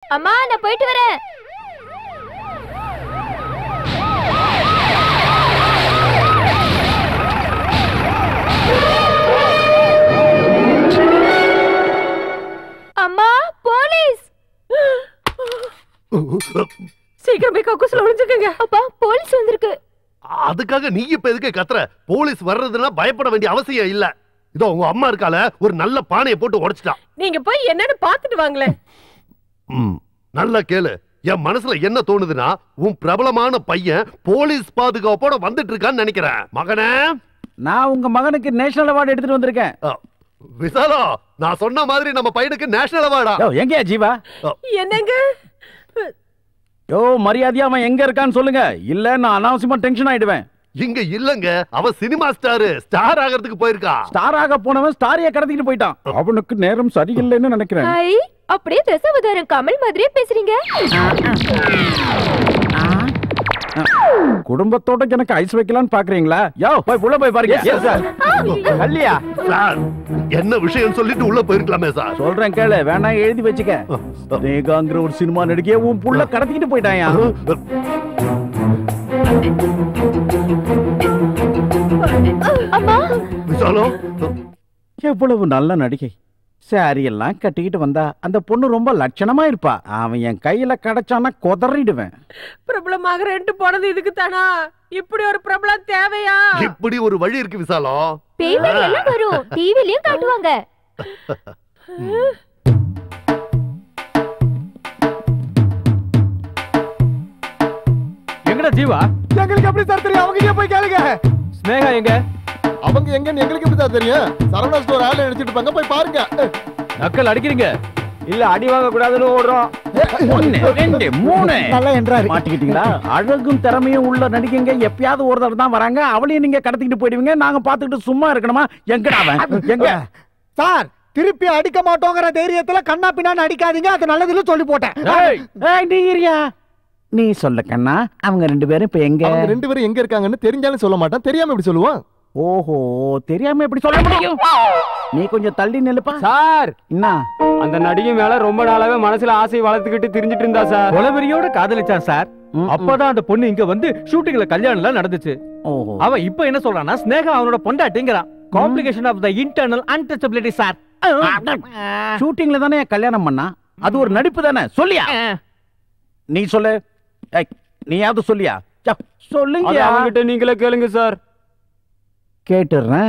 அம்மா நான் போயிட்டு வரேன். அம்மா போலீஸ். சீக்கிரமே கக்கூஸ்ல ஒளிஞ்சுக்கங்க. அப்பா போலீஸ் வந்திருக்கு. அதுக்காக நீ இப்ப எதுக்கு கத்துற? போலீஸ் வர்றதுன்னா பயப்பட வேண்டிய அவசியம் இல்ல. இதோ உங்க அம்மா இருக்கால ஒரு நல்ல பானையை போட்டு உடைச்சிட்டா. நீங்க போய் என்னன்னு பாத்துட்டு வாங்களே. நல்லா கேளு. என் மனசுல என்ன தோணுதுன்னா உன் பிரபலமான பையன் போலீஸ் பாதுகாப்போட வந்துட்டு இருக்கான்னு நினைக்கிறேன். மகனே, நான் உங்க மகனுக்கு நேஷனல் அவார்டு எடுத்துட்டு வந்திருக்கேன். விசாலா, நான் சொன்ன மாதிரி நம்ம பையனுக்கு நேஷனல் அவார்டா? எங்கயா ஜீவா? என்னங்க? யோ மரியாதையா அவன் எங்க இருக்கான்னு சொல்லுங்க, இல்ல நான் அனாவசியமா டென்ஷன் ஆயிடுவேன். இங்க இல்லங்க, அவன் சினிமா ஸ்டார் ஆகிறதுக்கு போயிருக்கா. ஸ்டார் ஆக போனவன் ஸ்டாரியை கடத்திட்டு போயிட்டான். அவனுக்கு நேரம் சரியில்லைன்னு நினைக்கிறேன். அப்படியே தசாவதாரம் கமல் மாதிரியே பேசுறீங்க. குடும்பத்தோட எனக்கு ஐஸ் வைக்கலாம்னு பாக்குறீங்களா? யோ போய் உள்ள போய் பாருங்க. கல்லியா சார், என்ன விஷயம் சொல்லிட்டு உள்ள போயிருக்கலாமே சார். சொல்றேன் கேளு, வேணா எழுதி வச்சுக்க. ரேகாங்கிற ஒரு சினிமா நடிகைய உன் புள்ள கடத்திக்கிட்டு போயிட்டாயா? அம்மா, எவ்வளவு நல்ல நடிகை. சாரி எல்லாம் கட்டிக்கிட்டு வந்தா அந்த பொண்ணு ரொம்ப லட்சணமா இருப்பா. அவன் என் கையில கிடைச்சானா கொதறிடுவேன். பிரபலமாக ரெண்டு போனது இதுக்கு தானா? இப்படி ஒரு பிரபலம் தேவையா? இப்படி ஒரு வழி இருக்கு விசாலம். பேய்கள் எல்லாம் வரும், டிவிலயும் காட்டுவாங்க. எங்கடா ஜீவா? எங்களுக்கு எப்படி சார் தெரியும்? அவங்க போய் கேளுங்க. ஸ்னேகா எங்க? அவங்க எங்கன்னு எங்களுக்கு எப்படி சார் தெரியும்? சரவணா ஸ்டோர் ஆளை எடுத்துட்டு இருப்பாங்க, போய் பாருங்க. நக்கல் அடிக்கிறீங்க. இல்ல அடி வாங்க கூடாதுன்னு ஓடுறோம். 1 2 3 நல்லா என்றாரு. மாட்டிக்கிட்டீங்களா? அழகும் திறமையும் உள்ள நடிகைங்க எப்பயாவது ஒரு தடவை தான் வராங்க. அவளையும் நீங்க கடத்திக்கிட்டு போயிடுவீங்க. நாங்க பாத்துக்கிட்டு சும்மா இருக்கணுமா? எங்கடா அவன்? எங்க சார், திருப்பி அடிக்க மாட்டோங்கிற தைரியத்துல கண்ணா பின்னான்னு அடிக்காதீங்க. அது நல்லதுன்னு சொல்லி போட்டேன். நீ சொல்ல கண்ணா, அவங்க 2 பேரும் இப்ப எங்க? அவங்க 2 பேரும் எங்க இருக்காங்கன்னு தெரிஞ்சாலும் சொல்ல மாட்டான், தெரியாம எப்படி சொல்லுவான்? ஓஹோ, தெரியாம எப்படி சொல்ல முடியும்? நீ கொஞ்சம் தள்ளி நில்லுப்பா. சார், என்ன அந்த நடிகை மேல ரொம்ப நாளாவே மனசுல ஆசை வளர்த்துக்கிட்டு திரிஞ்சிட்டு இருந்தா சார். கொலவெறியோட காதலிச்சான் சார். அப்பதான் அந்த பொண்ணு இங்க வந்து ஷூட்டிங்ல கல்யாணம் எல்லாம் நடந்துச்சு. அவன் இப்ப என்ன சொல்றான்னா ஸ்னேகா அவனோட பொண்டாட்டிங்கிறான். Complication of the internal untouchability sir. ஷூட்டிங்ல தானே கல்யாணம் பண்ணா? அது ஒரு நடிப்பு தானே? சொல்லியா? நீ சொல்லு. நீயாவது சொல்லியா? சொல்லுங்க. அவங்கிட்ட நீங்களே கேளுங்க சார். கேட்டுறேன்.